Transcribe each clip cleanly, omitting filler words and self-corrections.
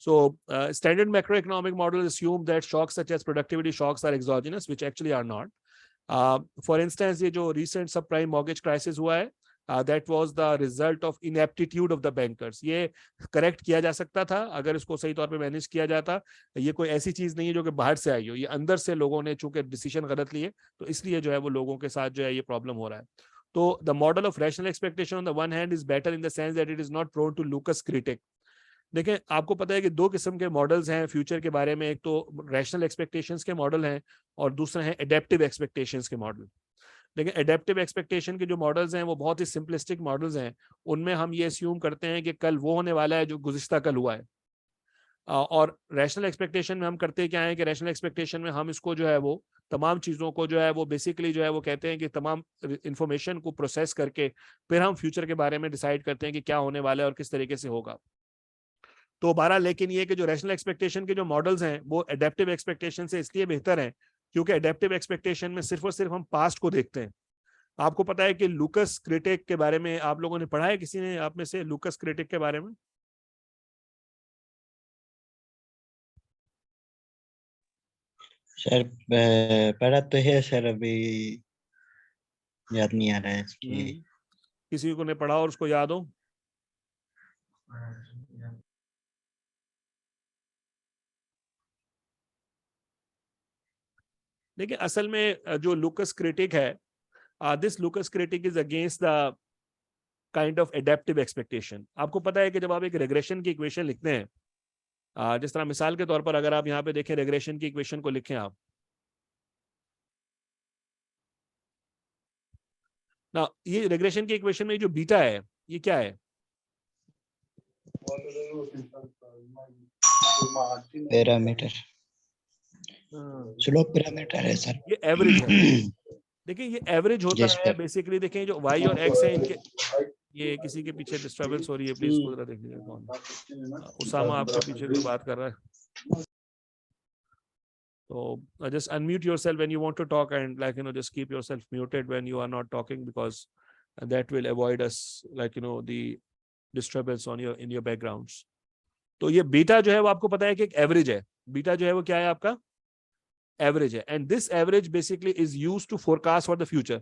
So standard macroeconomic models assume that shocks such as productivity shocks are exogenous, which actually are not. For instance, ये जो recent subprime mortgage crisis हुआ है, that was the result of inaptitude of the bankers. ये correct किया जा सकता था अगर इसको सही तौर पे मैनेज किया जाता. ये कोई ऐसी चीज नहीं है जो कि बाहर से आई हो, ये अंदर से लोगों ने चूंकि डिसीजन गलत लिए, तो इसलिए जो है वो लोगों के साथ जो है ये प्रॉब्लम हो रहा है. तो the model of rational expectation on the one hand is better in the sense that it is not prone to Lucas critique. देखिए, आपको पता है कि दो किस्म के मॉडल्स हैं फ्यूचर के बारे में. एक तो रैशनल एक्सपेक्टेशंस के मॉडल हैं और दूसरा है एडेप्टिव एक्सपेक्टेशंस के मॉडल. लेकिन एडेप्टिव एक्सपेक्टेशन के जो मॉडल्स हैं वो बहुत ही सिंपलिस्टिक मॉडल्स हैं. उनमें हम ये अस्यूम करते हैं कि कल वो होने वाला है जो गुज़िश्ता कल हुआ है. और रैशनल एक्सपेक्टेशन में हम करते क्या है कि रैशनल एक्सपेक्टेशन में हम इसको जो है वो तमाम चीज़ों को जो है वो बेसिकली जो है वो कहते हैं कि तमाम इंफॉर्मेशन को प्रोसेस करके फिर हम फ्यूचर के बारे में डिसाइड करते हैं कि क्या होने वाला है और किस तरीके से होगा. तो बहरहाल लेकिन ये कि जो रैशनल एक्सपेक्टेशन के जो मॉडल्स हैं वो एडेप्टिव एक्सपेक्टेशन से इसलिए बेहतर हैं क्योंकि एडेप्टिव एक्सपेक्टेशन में सिर्फ और सिर्फ हम पास्ट को देखते हैं. आपको पता है कि लूकस क्रिटिक के बारे में आप लोगों ने पढ़ा है, किसी ने आप में से लूकस क्रिटिक के बारे में? सर पढ़ा तो है सर, अभी याद नहीं आ रहा है इसकी. किसी को ने पढ़ा और उसको याद हो? देखिए, असल में जो लूकस क्रिटिक है, this लूकस critic is against the kind of adaptive expectation. आपको पता है कि जब आप एक रेग्रेशन की इक्वेशन लिखते हैं, जिस तरह मिसाल के तौर पर अगर आप यहाँ पे देखें रेग्रेशन की इक्वेशन को लिखें आप ना, ये रेग्रेशन की इक्वेशन में जो बीटा है ये क्या है? पैरामीटर, स्लोप पैरामीटर है सर. ये एवरेज है. देखिए, ये एवरेज होता है बेसिकली. देखें जो y और x है इनके, ये किसी के पीछे डिस्टरबेंस हो रही है, प्लीज इसको जरा देख लीजिए. कौन? उसामा आपके पीछे कोई बात कर रहा है. So just unmute yourself when you want to talk and just keep yourself muted when you are not talking, because that will avoid us the disturbance on in your backgrounds. तो ये बीटा जो है वो आपको पता है कि एक एवरेज है. बीटा जो है वो क्या है आपका? एवरेज है. And this average basically is used to forecast for the future.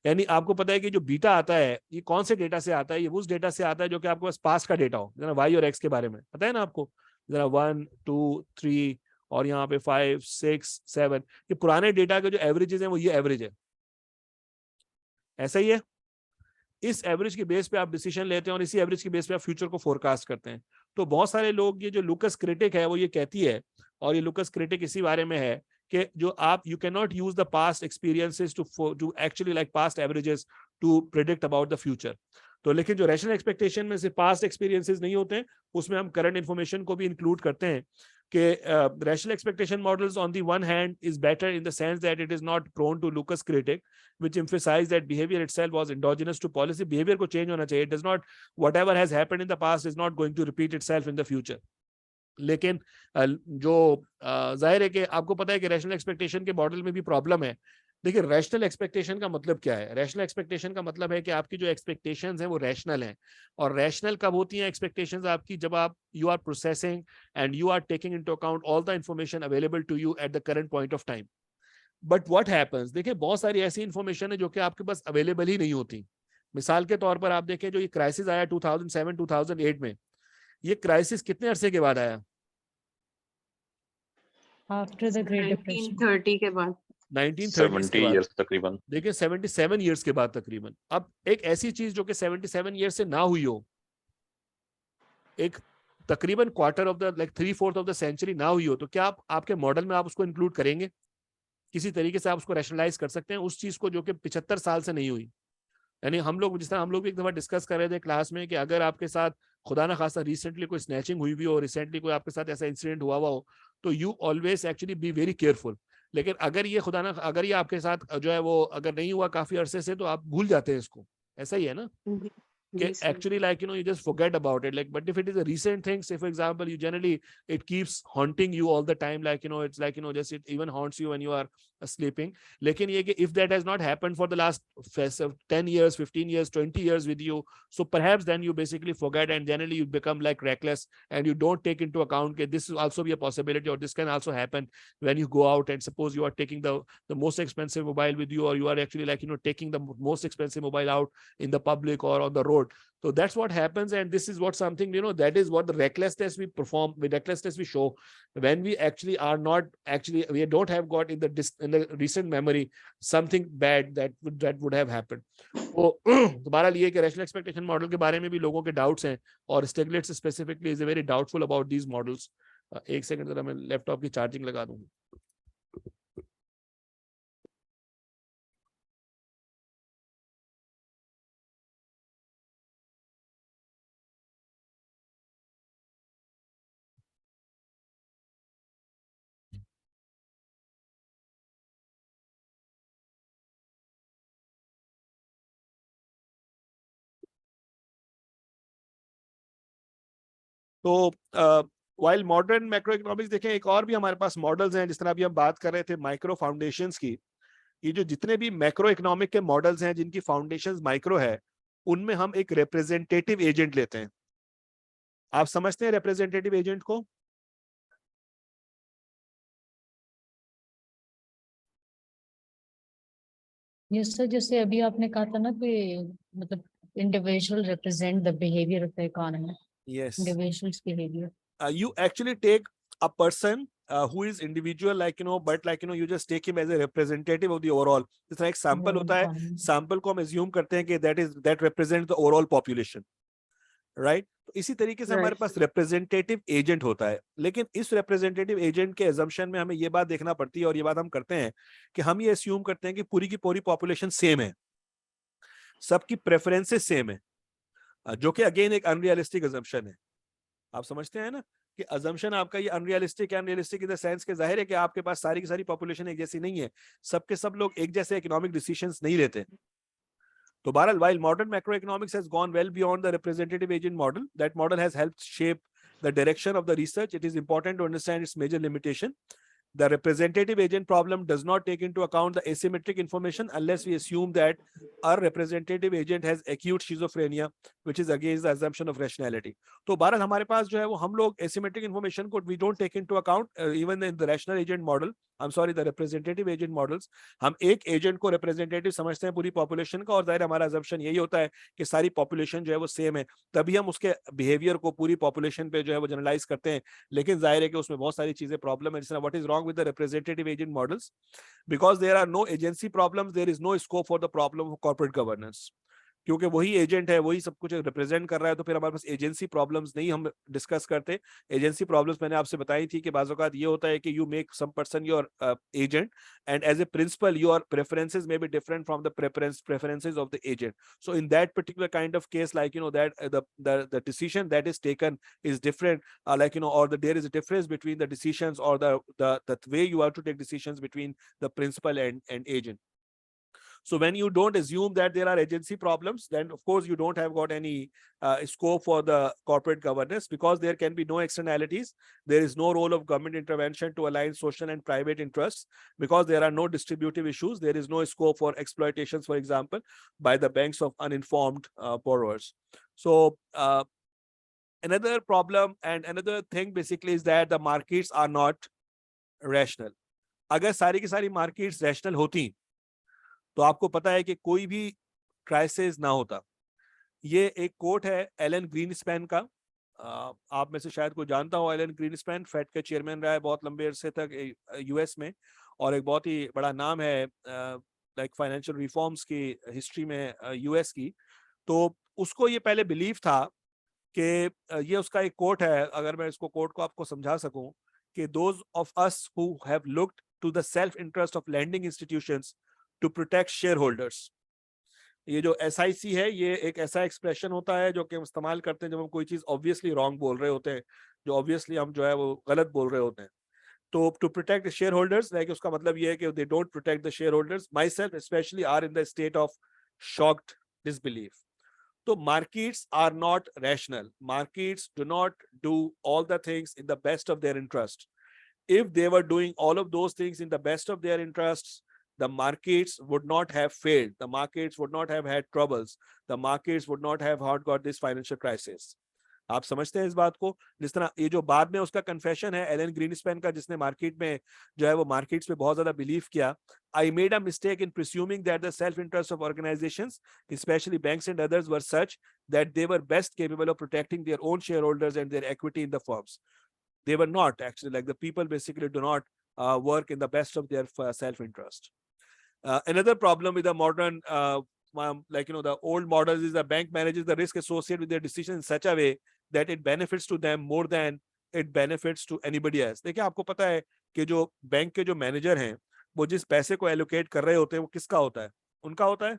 यानी आपको पता है कि जो बीटा आता है ये कौन से डेटा से आता है? ये उस डेटा से आता है जो कि आपके पास पास्ट का डेटा हो. जरा वाई और एक्स के बारे में पता है ना आपको? जरा 1 2 3 और यहाँ पे 5 6 7, ये पुराने डेटा के जो एवरेजेस हैं वो ये एवरेज है. ऐसा ही है. इस एवरेज की बेस पे आप डिसीजन लेते हैं और इसी एवरेज की बेस पे आप फ्यूचर को फोरकास्ट करते हैं. तो बहुत सारे लोग, ये जो लूकस क्रिटिक है वो ये कहती है, और ये लूकस क्रिटिक इसी बारे में है कि जो आप you can not use the past experiences to actually like past averages to predict about the future. तो लेकिन जो रैशनल एक्सपेक्टेशन में सिर्फ पास्ट एक्सपीरियंसेस नहीं होते हैं, उसमें हम करंट इन्फॉर्मेशन को भी इंक्लूड करते हैं कि rational expectation models on the one hand is better in the sense that it is not prone to Lucas critic, which emphasize that behavior itself was endogenous to policy. Behavior को change होना चाहिए. It does not, whatever has happened in the past is not going to repeat itself in the future. लेकिन जो जाहिर है कि आपको पता है कि रैशनल एक्सपेक्टेशन के मॉडल में भी प्रॉब्लम है. देखिए, रैशनल एक्सपेक्टेशन का मतलब क्या है? रैशनल एक्सपेक्टेशन का मतलब है कि आपकी जो एक्सपेक्टेशंस हैं वो रैशनल हैं. और रैशनल कब होती हैं एक्सपेक्टेशंस आपकी? जब आप you are processing and you are taking into account all the information available to you at the current point of time. But what happens, देखिए बहुत सारी ऐसी इंफॉर्मेशन है जो कि आपके पास अवेलेबल ही नहीं होती. मिसाल के तौर पर आप देखें, जो ये क्राइसिस आया 2007-2008 में, ये क्राइसिस कितने अरसे के बाद आया? आफ्टर द ग्रेट डिप्रेशन 1930 के बाद. 1930 के बाद. तकरीबन. देखिए 77 ईयर्स के बाद तकरीबन. अब एक ऐसी चीज जो कि 77 ईयर्स से ना हुई हो, एक तकरीबन quarter of the 3/4 of the century ना हुई हो, तो क्या आप आपके मॉडल में आप उसको इंक्लूड करेंगे? किसी तरीके से आप उसको रैशनलाइज कर सकते हैं उस चीज को जो कि 75 साल से नहीं हुई. यानी हम लोग, जिस तरह हम लोग भी एक दफा डिस्कस कर रहे थे क्लास में कि अगर आपके साथ खुदा ना खासा रिसेंटली कोई स्नैचिंग हुई भी हो, रिसेंटली कोई आपके साथ ऐसा इंसिडेंट हुआ हो, तो you always actually be very careful. लेकिन अगर ये खुदा ना, अगर ये आपके साथ जो है वो अगर नहीं हुआ काफी अरसे से, तो आप भूल जाते हैं इसको. ऐसा ही है ना? Okay, Recent. actually, like, you just forget about it. Like, but if it is a recent thing, say for example, you generally, it keeps haunting you all the time. Like, it's like, just it even haunts you when you are sleeping. Lekin ye कि if that has not happened for the last 10 years, 15 years, 20 years with you, so perhaps then you basically forget, and generally you become like reckless, and you don't take into account that this will also be a possibility, or this can also happen when you go out, and suppose you are taking the most expensive mobile with you, or you are actually like, taking the most expensive mobile out in the public or on the road. So that's what happens, and this is what something, that is what the recklessness we perform, the recklessness we show when we actually are not actually, we don't have got in the recent memory something bad that would have happened. तो दोबारा लिए कि rational expectation model के बारे में भी लोगों के डाउट्स हैं, और Stiglitz specifically is very doubtful about these models. एक सेकंड जरा मैं लैपटॉप की चार्जिंग लगा दूं. तो वाइल मॉडर्न मैक्रो इकोनॉमिक्स देखें, एक और भी हमारे पास मॉडल्स हैं, जिस तरह अभी हम बात कर रहे थे माइक्रो फाउंडेशंस की. ये जो जितने भी मैक्रो इकोनॉमिक के मॉडल्स हैं जिनकी फाउंडेशंस माइक्रो है, उनमें हम एक रिप्रेजेंटेटिव एजेंट लेते हैं. आप समझते हैं रिप्रेजेंटेटिव एजेंट को? यस सर, जैसे अभी आपने कहा था ना कि मतलब individual represent the behaviour of the economy. Yes. Individuals behaviour. You actually take a person who is individual, like, but like, you just take him as a representative of the overall. जिस तरह एक sample होता है, sample को हम assume करते हैं कि that represents the overall population, right? तो इसी तरीके से हमारे पास रिप्रेजेंटेटिव एजेंट होता है. लेकिन इस रिप्रेजेंटेटिव एजेंट के एजम्पशन में हमें ये बात देखना पड़ती है, और ये बात हम करते हैं कि हम ये एज्यूम करते हैं कि पूरी की पूरी पॉपुलेशन सेम है, सबकी प्रेफरेंसेस सेम है, जो कि अगेन एक अनरियलिस्टिक एजम्पशन है. आप समझते हैं ना कि अजम्पशन आपका ये अनरियलिस्टिक है. अनरियलिस्टिक इन द सेंस के जाहिर है कि आपके पास सारी की सारी पॉपुलेशन एक जैसी नहीं है, सबके सब लोग एक जैसे इकोनॉमिक डिसीजंस नहीं लेते. तो बहरहाल, while modern macroeconomics has gone well beyond the representative agent model, that model has helped shape the direction of the research. It is important to understand its major limitation. The representative agent problem does not take into account the asymmetric information unless we assume that our representative agent has acute schizophrenia, which is against the assumption of rationality. तो बहरहाल हमारे पास जो है वो हम लोग asymmetric information को we don't take into account even in the rational agent model. I'm sorry, the representative agent models. हम एक एजेंट को रिप्रेजेंटेटिव समझते हैं पूरी पॉपुलेशन का, और जाहिर हमारा assumption यही होता है कि सारी पॉपुलेशन जो है वो सेम है, तभी हम उसके बिहेवियर को पूरी पॉपुलेशन पे जो है वो जनरलाइज करते हैं. लेकिन जाहिर है कि उसमें बहुत सारी चीजें प्रॉब्लम है. जिस तरह what is wrong with the representative agent models? Because there are no agency problems, there is no scope for the problem of corporate governance. क्योंकि वही एजेंट है, वही सब कुछ रिप्रेजेंट कर रहा है, तो फिर हमारे पास एजेंसी प्रॉब्लम्स नहीं हम डिस्कस करते. एजेंसी प्रॉब्लम्स मैंने आपसे बताई थी कि बाज़ औक़ात ये होता है कि you make some person your agent, and as a principal your preferences may be different from the preferences of the agent. So in that particular kind of case, like, that the decision that is taken is different, like, or there is a difference between the decisions, or the way you have to take decisions between the principal and agent. So when you don't assume that there are agency problems, then of course you don't have got any scope for the corporate governance, because there can be no externalities. There is no role of government intervention to align social and private interests, because there are no distributive issues. There is no scope for exploitations, for example, by the banks of uninformed borrowers. So another problem and another thing basically is that the markets are not rational. अगर सारी की सारी markets rational होती तो आपको पता है कि कोई भी क्राइसिस ना होता. ये एक कोट है एलन ग्रीनस्पैन का. आप में से शायद कोई जानता हो एलन ग्रीनस्पैन. फेड के चेयरमैन रहा है बहुत लंबे अरसे तक यूएस में, और एक बहुत ही बड़ा नाम है लाइक फाइनेंशियल रिफॉर्म्स की हिस्ट्री में यूएस की. तो उसको ये पहले बिलीव था कि ये उसका एक कोट है, अगर मैं इसको कोट को आपको समझा सकूं, कि those of us who have looked to the self interest of lending institutions to protect shareholders. ये जो SIC है, ये एक ऐसा एक्सप्रेशन होता है जो कि हम इस्तेमाल करते हैं जब हम कोई चीज ऑब्वियसली रॉन्ग बोल रहे होते हैं, जो ऑब्वियसली हम जो है वो गलत बोल रहे होते हैं. तो to protect shareholders, like उसका मतलब ये है कि they don't protect the shareholders. Myself especially are in the state of shocked disbelief. तो markets are not rational. Markets do not do all the things in the best of their interest. If they were doing all of those things in the best of their interests, the markets would not have failed. The markets would not have had troubles. The markets would not have got this financial crisis. आप समझते हैं इस बात को? जिस तरह ये जो बाद में उसका कन्फेशन है एलन ग्रीनस्पैन का, जिसने मार्केट में जो है वो मार्केट्स पे बहुत ज्यादा बिलीव किया, I made a mistake in presuming that the self-interest of organizations, especially banks and others, were such that they were best capable of protecting their own shareholders and their equity in the firms. They were not actually. Like, the people basically do not work in the best of their self-interest. Another problem with the modern the old models is the bank manages the risk associated with their decisions in such a way that it benefits to them more than it benefits to anybody else. देखिए, आपको पता है कि जो bank के जो manager हैं, वो जिस पैसे को एलोकेट कर रहे होते हैं, वो किसका होता है? उनका होता है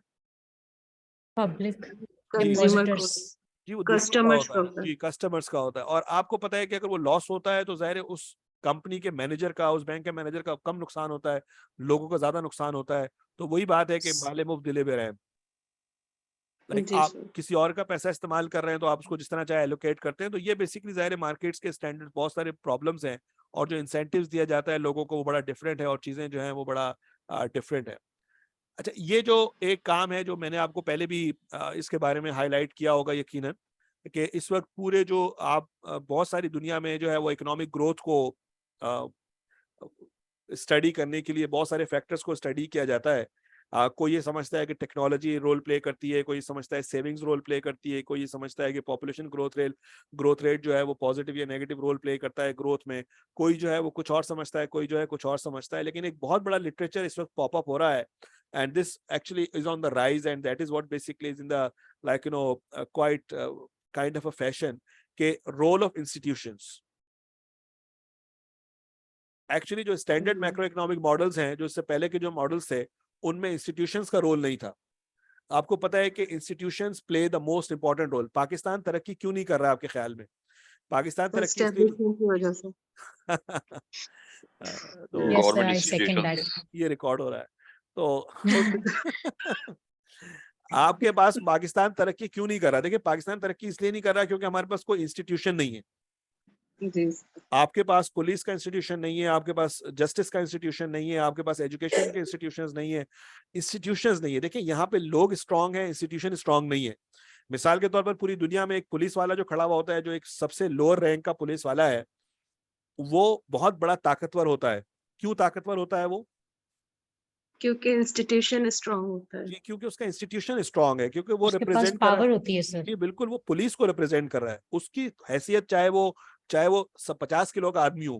पब्लिक कंज्यूमर डिपॉजिटर्स। जी, वो दूसरों का कस्टमर्स होता है जी, कस्टमर्स का होता है। और आपको पता है कि अगर वो लॉस होता है तो जाहिर है उस कंपनी के मैनेजर का, उस बैंक के मैनेजर का कम नुकसान होता है, लोगों का ज्यादा नुकसान होता है। तो वही बात है कि माले मुफ्त दिले बेरहम हैं। लाइक जी आप सर। किसी और का पैसा इस्तेमाल कर रहे हैं तो आप उसको जिस तरह चाहे एलोकेट करते हैं। तो ये बेसिकली जाहिर है मार्केट्स के स्टैंडर्ड बहुत सारे प्रॉब्लम्स हैं, और जो इंसेंटिव्स दिया जाता है लोगों को वो बड़ा डिफरेंट है, और चीजें जो हैं वो बड़ा डिफरेंट है। अच्छा, ये जो एक काम है जो मैंने आपको पहले भी इसके बारे में हाईलाइट किया होगा यकीनन, कि इस वक्त पूरे जो आप बहुत सारी दुनिया में जो है वो इकोनॉमिक ग्रोथ को स्टडी करने के लिए बहुत सारे फैक्टर्स को स्टडी किया जाता है। कोई ये समझता है कि टेक्नोलॉजी रोल प्ले करती है, कोई समझता है सेविंग्स रोल प्ले करती है, कोई ये समझता है कि पॉपुलेशन ग्रोथ रेट जो है वो पॉजिटिव या नेगेटिव रोल प्ले करता है ग्रोथ में, कोई जो है वो कुछ और समझता है, कोई जो है कुछ और समझता है। लेकिन एक बहुत बड़ा लिटरेचर इस वक्त पॉप अप हो रहा है, and this actually is on the rise, and that is what basically is in the quite kind of a fashion, के role of institutions. Actually जो स्टैंडर्ड मैक्रो इकोनॉमिक मॉडल्स हैं, जो इससे पहले के जो मॉडल्स थे, उनमें इंस्टीट्यूशंस का रोल नहीं था। आपको पता है कि institutions play the most important role. Pakistan तरक्की क्यों नहीं कर रहा आपके ख्याल में? पाकिस्तान तरक्की एस्टेब्लिशमेंट की वजह से। तो Yes, sir, Government I second that. institutions. ये रिकॉर्ड हो रहा है तो आपके पास पाकिस्तान तरक्की क्यों नहीं कर रहा? देखिए, पाकिस्तान तरक्की इसलिए नहीं कर रहा क्योंकि हमारे पास कोई इंस्टीट्यूशन नहीं है। जी। आपके पास पुलिस का इंस्टीट्यूशन नहीं है, आपके पास जस्टिस का इंस्टीट्यूशन नहीं है, आपके पास एजुकेशन के इंस्टीट्यूशंस नहीं है, इंस्टीट्यूशंस नहीं है। देखिए, यहाँ पे लोग स्ट्रांग हैं, इंस्टीट्यूशन स्ट्रांग नहीं है। मिसाल के तौर पर पूरी दुनिया में एक पुलिस वाला जो खड़ा हुआ होता है, जो एक सबसे लोअर रैंक का पुलिस वाला है, वो बहुत बड़ा ताकतवर होता है। क्यों ताकतवर होता है वो? क्योंकि इंस्टीट्यूशन स्ट्रांग होता है। क्योंकि उसका इंस्टीट्यूशन स्ट्रांग है, क्योंकि वो उसके पास रिप्रेजेंट कर रहा पावर है। होती है सर। जी बिल्कुल, वो पुलिस को रिप्रेजेंट कर रहा है। उसकी हैसियत चाहे वो 50 किलो का आदमी हो,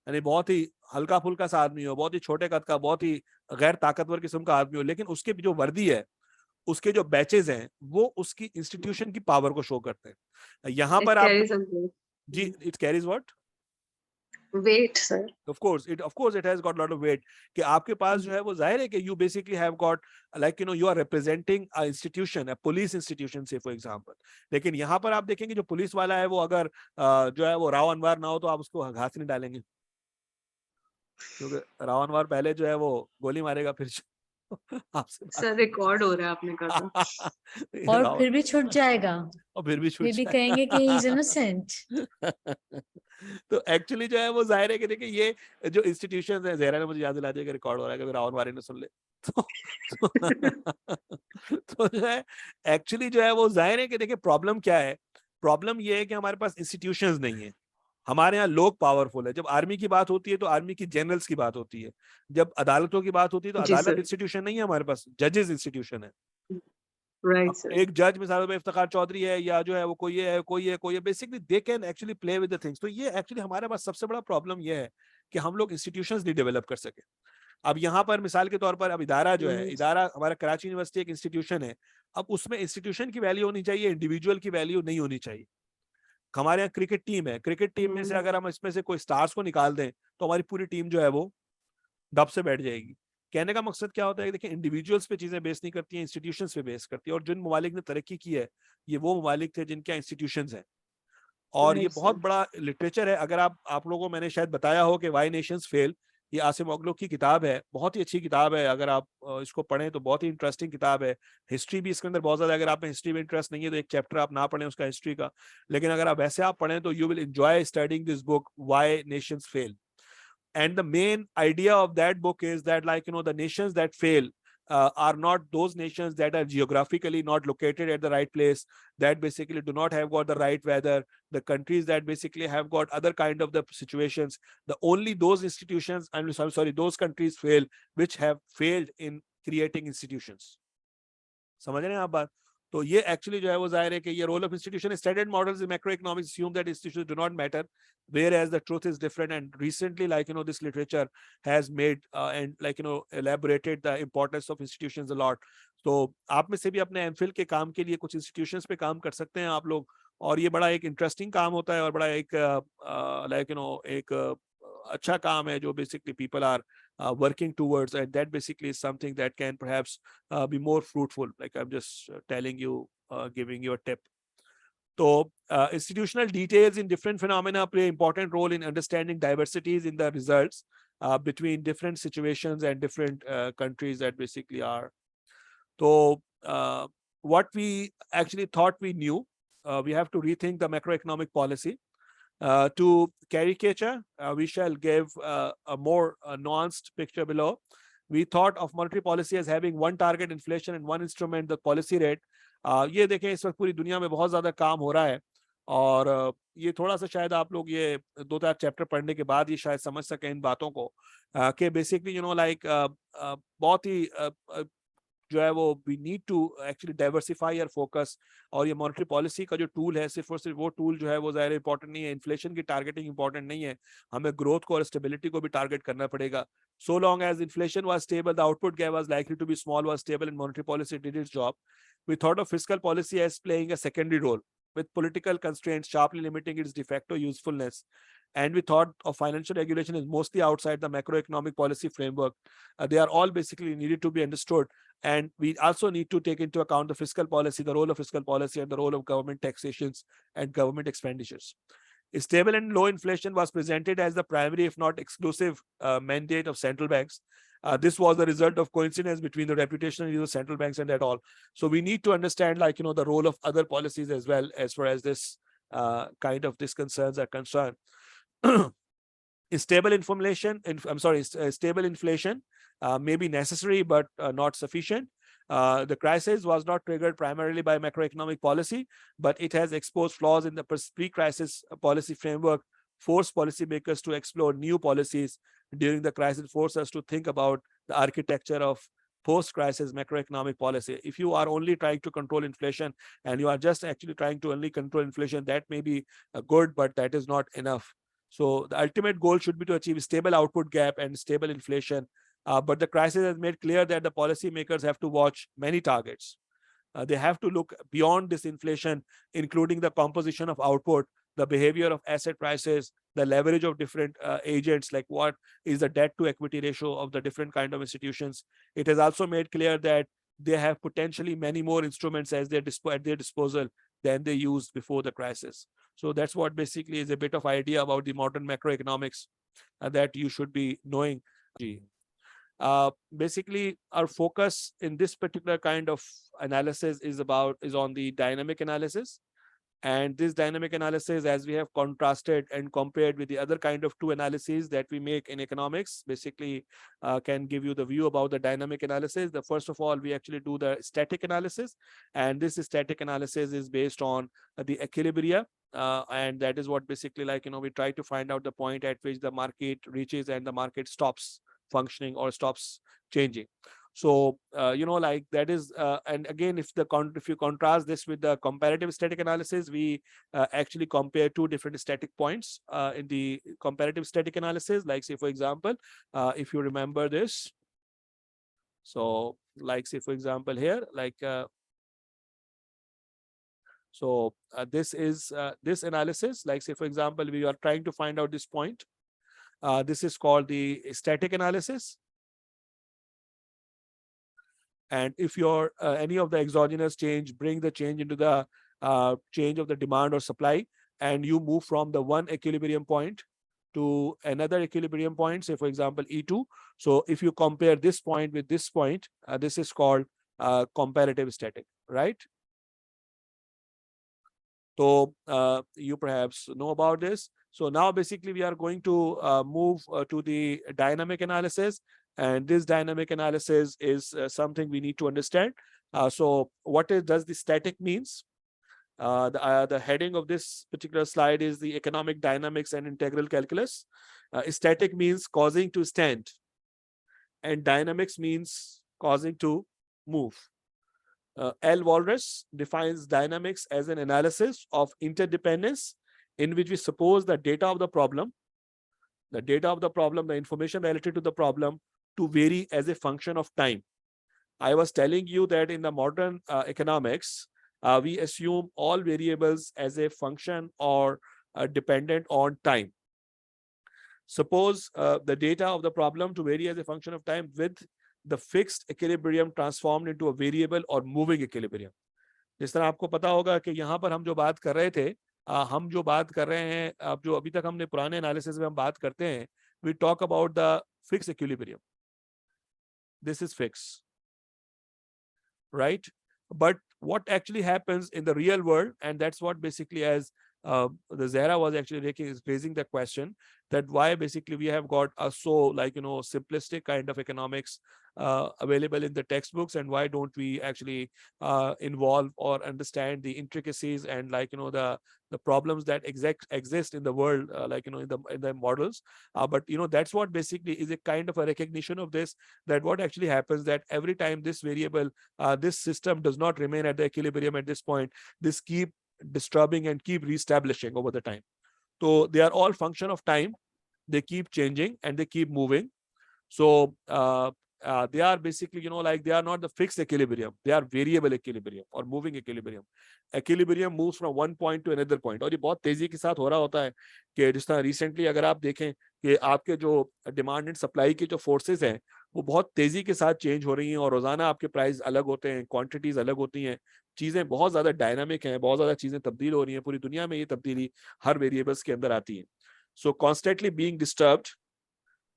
यानी बहुत ही हल्का फुल्का सा आदमी हो, बहुत ही छोटे कद का, बहुत ही गैर ताकतवर किस्म का आदमी हो, लेकिन उसके जो वर्दी है, उसके जो बैचेस हैं, वो उसकी इंस्टीट्यूशन की पावर को शो करते हैं। यहाँ पर आप जी, it carries what weight sir. of course it has got a lot of weight कि आपके पास जो है वो जाहिर है कि you basically have got you are representing a institution, a police institution say for example। लेकिन यहाँ पर आप देखेंगे जो पुलिस वाला है वो अगर जो है वो राव अनवर ना हो तो आप उसको घास नहीं डालेंगे, क्योंकि राव अनवर पहले जो है वो गोली मारेगा फिर आपसे सर रिकॉर्ड हो रहा है आपने कहा। और फिर भी छूट जाएगा, और फिर भी छूट फिर भी जाएगा। कहेंगे कि he is innocent। तो एक्चुअली जो है वो जाहिर है कि देखिए ये जो इंस्टीट्यूशंस है, ज़हरा ने मुझे याद दिला दिया कि रिकॉर्ड हो रहा है, कि रावण वारी ने सुन ले तो जो है एक्चुअली जो है वो जाहिर है कि देखिए प्रॉब्लम क्या है। प्रॉब्लम ये है कि हमारे पास इंस्टीट्यूशंस नहीं है, हमारे यहाँ लोग पावरफुल है। जब आर्मी की बात होती है तो आर्मी की जनरल्स की बात होती है, जब अदालतों की बात होती है तो जी अदालत सर। इंस्टीट्यूशन नहीं है हमारे पास, जजेस इंस्टीट्यूशन है। राइट अब सर। एक जज मिसाल में इफ्तिखार चौधरी है, या जो है वो कोई है basically they can actually play with the things. तो ये एक्चुअली हमारे पास सबसे बड़ा प्रॉब्लम ये है कि हम लोग इंस्टीट्यूशंस नहीं डेवलप कर सके। अब यहाँ पर मिसाल के तौर पर अब इदारा जो है, इदारा हमारा कराची यूनिवर्सिटी एक इंस्टीट्यूशन है। अब उसमें इंस्टीट्यूशन की वैल्यू होनी चाहिए, इंडिविजुअल की वैल्यू नहीं होनी चाहिए। हमारे यहाँ क्रिकेट टीम है, क्रिकेट टीम में से अगर हम इसमें से कोई स्टार्स को निकाल दें तो हमारी पूरी टीम जो है वो दब से बैठ जाएगी। कहने का मकसद क्या होता है कि देखिए इंडिविजुअल्स पे चीजें बेस नहीं करती हैं, इंस्टीट्यूशंस पे बेस करती है। और जिन ममालिक ने तरक्की की है ये वो ममालिक थे जिनके इंस्टीट्यूशंस हैं। और ये बहुत बड़ा लिटरेचर है। अगर आप लोगों को मैंने शायद बताया हो कि व्हाई नेशंस फेल, ये आसिम ओगलो की किताब है, बहुत ही अच्छी किताब है, अगर आप इसको पढ़ें तो बहुत ही इंटरेस्टिंग किताब है। हिस्ट्री भी इसके अंदर बहुत ज्यादा, अगर आप में हिस्ट्री में इंटरेस्ट नहीं है तो एक चैप्टर आप ना पढ़ें उसका हिस्ट्री का, लेकिन अगर आप वैसे आप पढ़ें तो you will enjoy studying this book, why Nations fail. And the main idea of that book is that, like, the nations that fail are not those nations that are geographically not located at the right place, that basically do not have got the right weather, the countries that basically have got other kind of the situations. The only those institutions, I'm sorry, those countries fail which have failed in creating institutions. समझ रहे हैं आप बात? तो ये actually जो है वो जाहिर है कि ये role of institution, standard models in macroeconomics assume that institutions do not matter, whereas the truth is different. And recently, like, this literature has made and, like, elaborated the importance of institutions a lot. तो आप में से भी अपने MPhil के काम के लिए कुछ इंस्टीट्यूशंस पे काम कर सकते हैं आप लोग, और ये बड़ा एक इंटरेस्टिंग काम होता है और बड़ा एक एक अच्छा काम है जो basically people are working towards, and that basically is something that can perhaps be more fruitful, like I'm just telling you, giving you a tip. So institutional details in different phenomena play important role in understanding diversities in the results between different situations and different countries that basically are. So what we actually thought we knew, we have to rethink the macroeconomic policy. To caricature, we shall give a more nuanced picture below. We thought of monetary policy as having one target inflation and one instrument, the policy rate. ये देखें, इस वक्त पूरी दुनिया में बहुत ज्यादा काम हो रहा है, और ये थोड़ा सा शायद आप लोग ये 2-4 चैप्टर पढ़ने के बाद ये शायद समझ सकें इन बातों को, कि बेसिकली लाइक बहुत ही जो है वो we need to actually diversify और फोकस, और ये मॉनेटरी पॉलिसी का जो टूल है सिर्फ और सिर्फ वो टूल जो है वो ज़ाहिर इंपॉर्टेंट नहीं है, इन्फ्लेशन की टारगेटिंग इंपॉर्टेंट नहीं है, हमें ग्रोथ को और स्टेबिलिटी को भी टारगेट करना पड़ेगा. So long as inflation was stable, the output gap was likely to be small, was stable, and monetary policy did its job. We thought of fiscal policy as playing a secondary role with political constraints sharply limiting its de facto usefulness. And we thought of financial regulation is mostly outside the macroeconomic policy framework. They are all basically needed to be understood. And we also need to take into account the fiscal policy, the role of fiscal policy, and the role of government taxations and government expenditures. Stable and low inflation was presented as the primary, if not exclusive, mandate of central banks. This was the result of coincidence between the reputation of the central banks and that all. So we need to understand, like, the role of other policies as well, as far as this kind of these concerns are concerned. Stable inflation may be necessary, but not sufficient. The crisis was not triggered primarily by macroeconomic policy, but it has exposed flaws in the pre-crisis policy framework, forced policymakers to explore new policies during the crisis, forced us to think about the architecture of post-crisis macroeconomic policy. If you are only trying to control inflation and you are just actually trying to only control inflation, that may be good, but that is not enough. So the ultimate goal should be to achieve stable output gap and stable inflation. But the crisis has made clear that the policymakers have to watch many targets. They have to look beyond this inflation, including the composition of output, the behavior of asset prices, the leverage of different agents, like what is the debt to equity ratio of the different kind of institutions. It has also made clear that they have potentially many more instruments at their disposal than they used before the crisis. So that's what basically is a bit of idea about the modern macroeconomics that you should be knowing. Basically, our focus in this particular kind of analysis is on the dynamic analysis. And this dynamic analysis, as we have contrasted and compared with the other kind of two analyses that we make in economics, basically can give you the view about the dynamic analysis. The first of all, we actually do the static analysis, and this static analysis is based on the equilibria, and that is what basically, like, we try to find out the point at which the market reaches and the market stops functioning or stops changing. So, like that is, and again, if you contrast this with the comparative static analysis, we actually compare two different static points in the comparative static analysis. Like, say, for example, if you remember this, so like, say, for example, here, like, this is this analysis, like, say, for example, we are trying to find out this point. This is called the static analysis. And if your any of the exogenous change bring the change into the change of the demand or supply, and you move from the one equilibrium point to another equilibrium point, say for example E2. So if you compare this point with this point, this is called comparative static, right? So you perhaps know about this. So now basically we are going to move to the dynamic analysis, and this dynamic analysis is something we need to understand. So what does the static means? The heading of this particular slide is the economic dynamics and integral calculus. Static means causing to stand, and dynamics means causing to move. L. Walras defines dynamics as an analysis of interdependence in which we suppose the data of the problem, the information related to the problem, to vary as a function of time. I was telling you that in the modern economics, we assume all variables as a function or dependent on time. Suppose the data of the problem to vary as a function of time with the fixed equilibrium transformed into a variable or moving equilibrium. जिस तरह आपको पता होगा कि यहाँ पर हम जो बात कर रहे थे, हम जो बात कर रहे हैं, अब जो अभी तक हमने पुराने एनालिसिस में हम बात करते हैं, we talk about the fixed equilibrium. This is fixed, right? But what actually happens in the real world, and that's what basically as the Zahra was actually raising the question that why basically we have got a so simplistic kind of economics available in the textbooks, and why don't we actually involve or understand the intricacies and the problems that exist in the world in the models. But that's what basically is a kind of a recognition of this, that what actually happens that every time this variable, this system does not remain at the equilibrium at this point, this keep disturbing and keep reestablishing over the time. So they are all function of time. They keep changing and they keep moving. So they are basically they are not the fixed equilibrium, they are variable equilibrium or moving equilibrium. Equilibrium moves from one point to another point, और ये बहुत तेजी के साथ हो रहा होता है कि जिस तरह रिसेंटली अगर आप देखें कि आपके जो डिमांड एंड सप्लाई की जो फोर्सेस हैं वो बहुत तेजी के साथ चेंज हो रही हैं, और रोजाना आपके प्राइस अलग होते हैं, क्वांटिटीज अलग होती हैं, चीजें बहुत ज्यादा डायनामिक हैं, बहुत ज्यादा चीजें तब्दील हो रही हैं, पूरी दुनिया में ये तब्दीली हर वेरिएबल्स के अंदर आती है. सो constantly being disturbed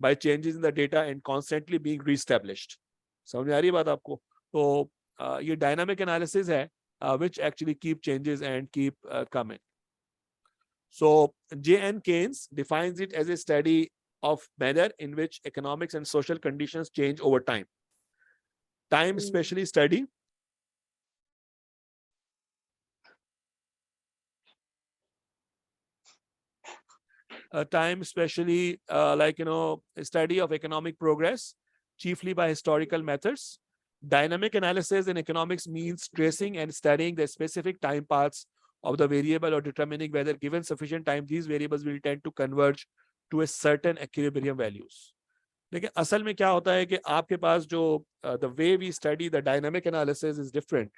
by changes in the data and constantly being reestablished. समझ में आ रही है बात आपको? तो ये dynamic analysis है which actually keep changes and keep coming. So J.N. Keynes defines it as a study of manner in which economics and social conditions change over time. Time especially study time especially a study of economic progress, chiefly by historical methods. Dynamic analysis in economics means tracing and studying the specific time paths of the variable or determining whether given sufficient time these variables will tend to converge to a certain equilibrium values. लेकिन असल में क्या होता है कि आपके पास जो the way we study the dynamic analysis is different,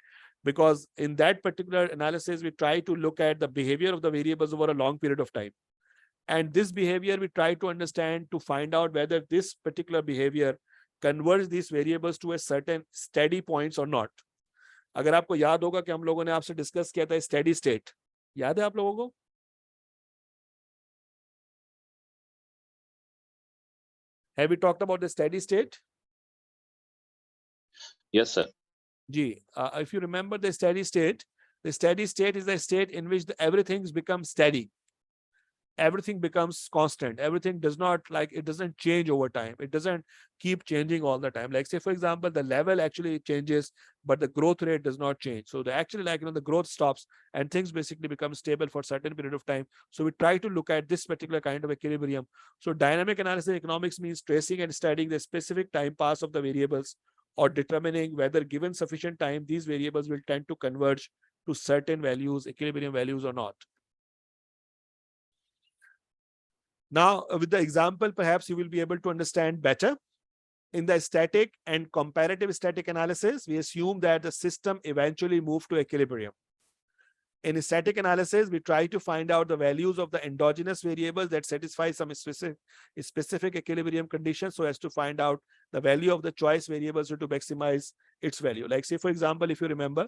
because in that particular analysis we try to look at the behavior of the variables over a long period of time. And this behavior we try to understand to find out whether this particular behavior converts these variables to a certain steady points or not. अगर आपको याद होगा कि हम लोगों ने आपसे discuss किया था steady state, याद है आप लोगों को? Have we talked about the steady state? Yes, sir. Ji, if you remember the steady state is the state in which everything becomes steady. Everything becomes constant. Everything does not it doesn't change over time. It doesn't keep changing all the time. Like say for example, the level actually changes, but the growth rate does not change. So the actually the growth stops and things basically become stable for a certain period of time. So we try to look at this particular kind of equilibrium. So dynamic analysis in economics means tracing and studying the specific time pass of the variables, or determining whether given sufficient time these variables will tend to converge to certain values, equilibrium values or not. Now, with the example, perhaps you will be able to understand better. In the static and comparative static analysis, we assume that the system eventually moves to equilibrium. In static analysis, we try to find out the values of the endogenous variables that satisfy some specific equilibrium conditions, so as to find out the value of the choice variables to maximize its value. Like say, for example, if you remember,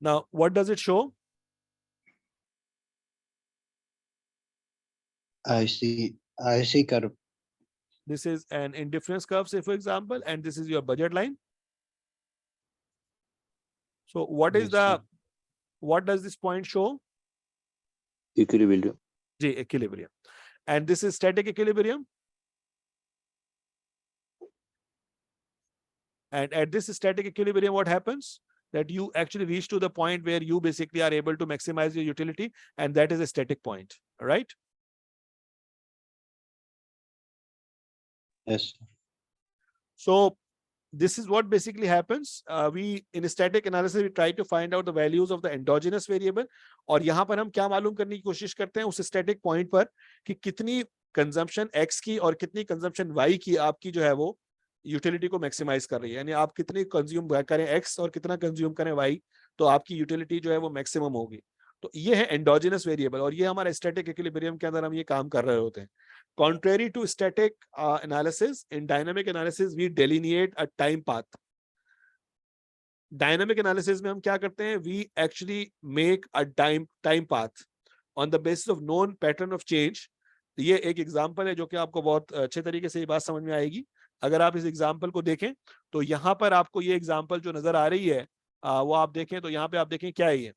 Now, what does it show? I see curve. This is an indifference curve, say for example, and this is your budget line. So what is Yes, sir. what does this point show? Equilibrium. Equilibrium. And this is static equilibrium. And at this static equilibrium, what happens? That you actually reach to the point where you basically are able to maximize your utility, and that is a static point, right? Yes. So this is what basically happens. We in static analysis we try to find out the values of the endogenous variable, और यहाँ पर हम क्या मालूम करने की कोशिश करते हैं उस static point पर कि कितनी consumption x की और कितनी consumption y की आपकी जो है वो यूटिलिटी को मैक्सिमाइज कर रही है, यानी आप कितनी कंज्यूम करें x और कितना कंज्यूम करें y, तो आपकी यूटिलिटी जो है वो मैक्सिमम होगी. तो ये है एंडोजिनस वेरिएबल, और ये हमारे स्टैटिक इक्विलिब्रियम के अंदर हम ये काम कर रहे होते हैं. Contrary to static analysis, in dynamic analysis we delineate a time path. Dynamic analysis में हम क्या करते हैं? We actually make a time path on the basis of known pattern of change. ये एक एग्जांपल है जो कि आपको बहुत अच्छे तरीके से ये बात समझ में आएगी. अगर आप इस एग्जांपल को देखें तो यहाँ पर आपको ये एग्जांपल जो नजर आ रही है वो आप देखें तो यहाँ पे आप देखें क्या है ये.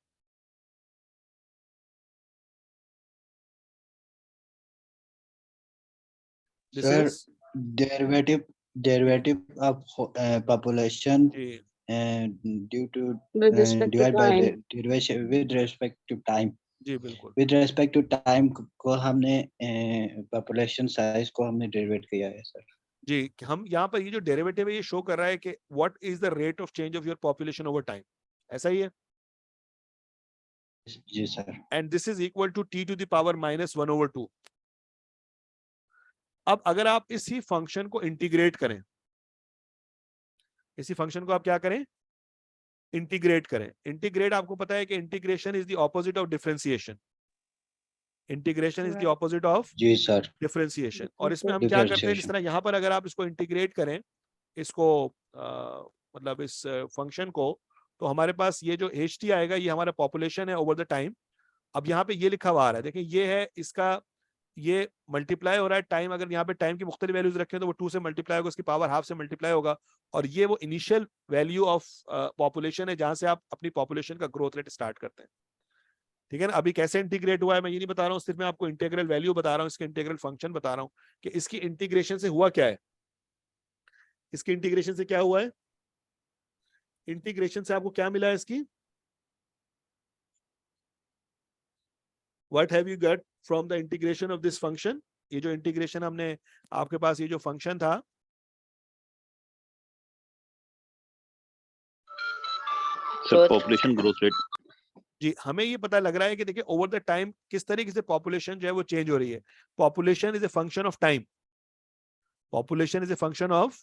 This Sir, is derivative of population ji due to With respect to divide by the time. derivation with respect to time. जी बिल्कुल. With respect to time को हमने population size को हमने derivate किया है सर. जी हम यहाँ पर ये जो डेरिवेटिव है ये शो कर रहा है कि what is the rate of change of your population over time, ऐसा ही है. जी sir. And this is equal to t to the power -1/2. अब अगर आप इसी फंक्शन को इंटीग्रेट करें, इसी फंक्शन को आप क्या करें? इंटीग्रेट करें. इंटीग्रेट आपको पता है कि integration is the opposite of differentiation. Integration is the opposite of जी सर. डिफरेंशिएशन. और इसमें हम क्या करते हैं, जिस Differentiation. तरह यहाँ पर अगर आप इसको इंटीग्रेट करें, इसको मतलब इस फंक्शन को, तो हमारे पास ये जो ht आएगा ये हमारा पॉपुलेशन है ओवर द टाइम. अब यहाँ पे ये लिखा हुआ आ रहा है, देखिए ये है इसका, ये मल्टीप्लाई हो रहा है टाइम. अगर यहाँ पे टाइम की मुख्तलिफ वैल्यूज रखें तो वो 2 से मल्टीप्लाई होगा, उसकी पावर हाफ से मल्टीप्लाई होगा, और ये वो इनिशियल वैल्यू ऑफ पॉपुलेशन है जहां से आप अपनी पॉपुलेशन का ग्रोथ रेट स्टार्ट करते हैं. ठीक है ना. अभी कैसे इंटीग्रेट हुआ है मैं ये नहीं बता रहा हूँ, सिर्फ मैं आपको इंटीग्रल वैल्यू बता रहा हूँ, इसके इंटीग्रल फंक्शन बता रहा हूँ कि इसकी इंटीग्रेशन से हुआ क्या है. इसकी इंटीग्रेशन से क्या हुआ है? इंटीग्रेशन से आपको क्या मिला है इसकी? What have you got from the integration of this function? ये जो इंटीग्रेशन हमने आपके पास ये जो फंक्शन था, सर पॉपुलेशन ग्रोथ रेट. जी हमें ये पता लग रहा है कि देखिए ओवर द टाइम किस तरीके से पॉपुलेशन जो है वो चेंज हो रही है. Population is a function of time. Population is a function of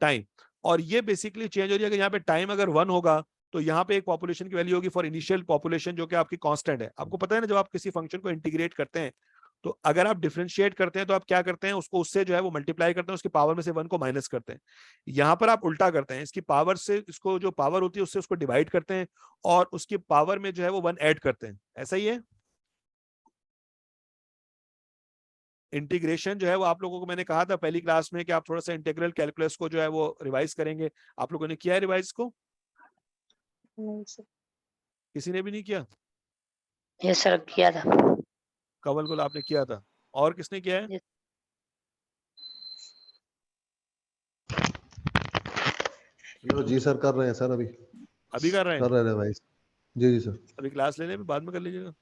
time. और ये बेसिकली चेंज हो रही है. अगर यहाँ पे टाइम अगर 1 होगा तो यहाँ पे एक पॉपुलेशन की वैल्यू होगी फॉर इनिशियल पॉपुलेशन जो कि आपकी कांस्टेंट है. आपको पता है ना, जब आप किसी फंक्शन को इंटीग्रेट करते हैं तो अगर आप डिफरेंशिएट करते हैं तो आप क्या करते हैं, उसको उससे जो है वो मल्टीप्लाई करते हैं, उसकी पावर में से 1 को माइनस करते हैं. यहाँ पर आप उल्टा करते हैं, इसकी पावर से, इसको जो पावर होती है उससे उसको डिवाइड करते हैं और उसकी पावर में जो है वो 1 ऐड करते हैं. ऐसा ही है. इंटीग्रेशन जो है वो आप लोगों को मैंने कहा था पहली क्लास में कि आप थोड़ा सा इंटीग्रल कैलकुलस को जो है वो रिवाइज करेंगे. आप लोगों ने किया है रिवाइज को? किसी ने भी नहीं किया? यस सर किया था. कवल को आपने किया था, और किसने किया है? जी सर कर रहे हैं सर. अभी कर रहे हैं? कर रहे हैं भाई. जी जी सर. अभी क्लास लेने में बाद में कर लीजिएगा.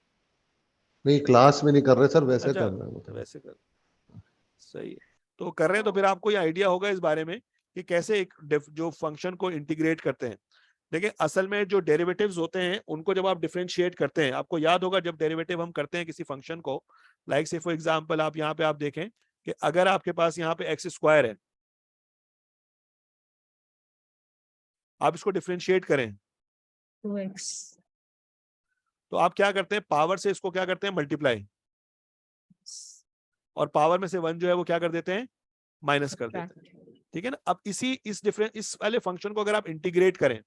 नहीं क्लास में नहीं कर रहे सर, वैसे अच्छा, कर रहे हैं. वैसे कर. सही है. तो कर रहे हैं तो फिर आपको ये आइडिया होगा इस बारे में कि कैसे एक जो फंक्शन को इंटीग्रेट करते हैं. देखिए असल में जो डेरिवेटिव्स होते हैं उनको जब आप डिफरेंशिएट करते हैं, आपको याद होगा जब डेरिवेटिव हम करते हैं किसी फंक्शन को, लाइक से फॉर एग्जांपल आप यहाँ पे आप देखें कि अगर आपके पास यहाँ पे x स्क्वायर है, आप इसको डिफरेंशिएट करें 2x. तो आप क्या करते हैं, पावर से इसको क्या करते हैं, मल्टीप्लाई, और पावर में से 1 जो है वो क्या कर देते हैं, माइनस कर देते हैं. ठीक है ना. अब इस वाले फंक्शन को अगर आप इंटीग्रेट करें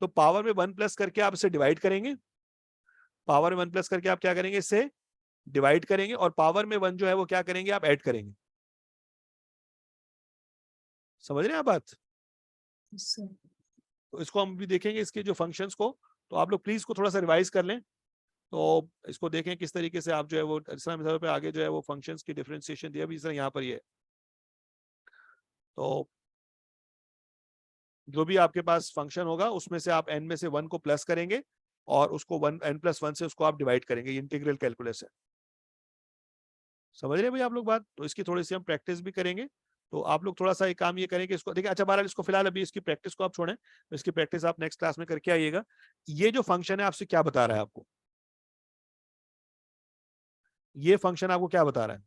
तो पावर में 1 प्लस करके आप इसे डिवाइड करेंगे, पावर में 1 प्लस करके आप क्या करेंगे, इससे डिवाइड करेंगे, और पावर में 1 जो है वो क्या करेंगे, आप ऐड करेंगे। समझ रहे हैं आप बात? Yes, sir. तो इसको हम भी देखेंगे, इसके जो फंक्शंस को। तो आप लोग प्लीज इसको थोड़ा सा रिवाइज कर लें, तो इसको देखें किस तरीके से आप जो है वो इस तरह पे आगे जो है वो फंक्शंस की डिफरेंशिएशन दिया भी इस तरह यहाँ पर ही है। तो जो भी आपके पास फंक्शन होगा उसमें से आप n में से 1 को प्लस करेंगे और उसको 1 n+1 से उसको आप डिवाइड करेंगे। इंटीग्रल कैलकुलस है। समझ रहे हैं भाई आप लोग बात? तो इसकी थोड़ी सी हम प्रैक्टिस भी करेंगे। तो आप लोग थोड़ा सा एक काम ये करेंगे, इसको देखिए। अच्छा बहरहाल इसको फिलहाल अभी इसकी प्रैक्टिस को आप छोड़ें, तो इसकी प्रैक्टिस आप नेक्स्ट क्लास में करके आइएगा। ये जो फंक्शन है आपसे क्या बता रहा है आपको? ये फंक्शन आपको क्या बता रहा है?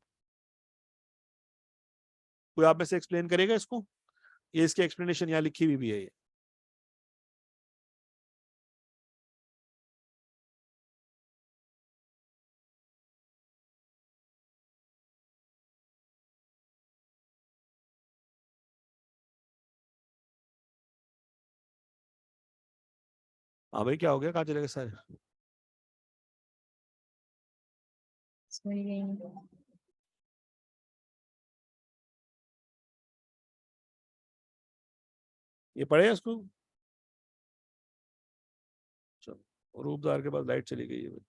कोई आप में से एक्सप्लेन करेगा इसको? ये इसकी एक्सप्लेनेशन यहाँ लिखी हुई भी है ये। हाँ भाई क्या हो गया, कहाँ चले गए सारे? सही है। ये पढ़े इसको? चलो, रूपदार के पास लाइट चली गई है भाई।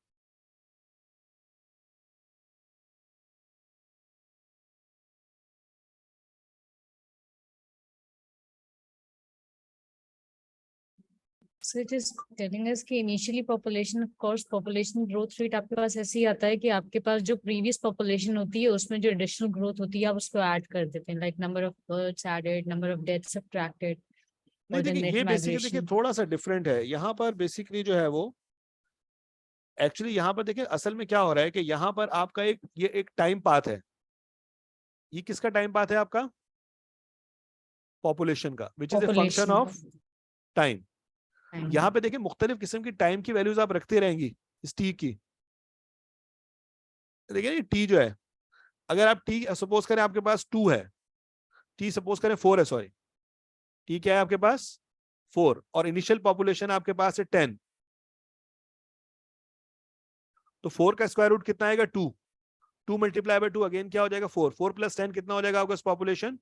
So it is telling us कि initially population, of course, population growth rate आपके पास ऐसे ही आता है कि आपके पास जो previous population होती है उसमें जो additional growth होती है आप उसको add कर देते हैं, like number of births added, number of deaths subtracted, नहीं और the देखिए, net ये बेसिकली देखिए migration. थोड़ा सा डिफरेंट है। यहाँ पर बेसिकली जो है वो एक्चुअली यहाँ पर देखिए असल में क्या हो रहा है कि यहाँ पर आपका ये एक टाइम पाथ है। ये किसका टाइम पाथ है? आपका पॉपुलेशन का, which is a function Population of time. time. यहाँ पे देखिए मुख्तलिफ किस्म की टाइम की वैल्यूज आप रखते रहेंगी इस टी की। देखिए ये टी जो है, अगर आप टी सपोज करें आपके पास 2 है, टी सपोज करें 4 है, सॉरी टी क्या है आपके पास 4, और इनिशियल पॉपुलेशन आपके पास है 10, तो 4 का स्क्वायर रूट कितना आएगा 2, 2 मल्टीप्लाई बाय 2 अगेन क्या हो जाएगा 4, 4 + 10 कितना हो जाएगा आपका पॉपुलेशन?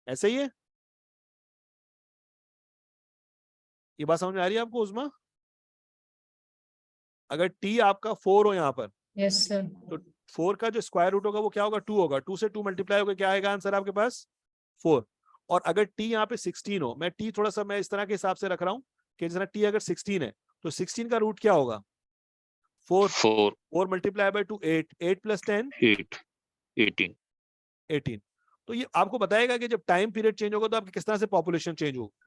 ऐसे ही है। ये बात समझ में आ रही है आपको उस्मा? अगर टी आपका 4 हो यहाँ पर, Yes sir. तो 4 का जो स्क्वायर रूट होगा वो क्या होगा 2 होगा, 2 से 2 मल्टीप्लाई होगा, क्या आएगा आंसर आपके पास 4। और अगर टी यहाँ पे 16 हो, मैं टी थोड़ा सा मैं इस तरह के हिसाब से रख रहा हूँ कि जितना टी अगर 16 है तो 16 का रूट क्या होगा 4, 4 मल्टीप्लाई बाय 2 8, 8 + 10 18। 18। तो ये आपको बताएगा कि जब टाइम पीरियड चेंज होगा तो आपकी किस तरह से पॉपुलेशन चेंज होगी।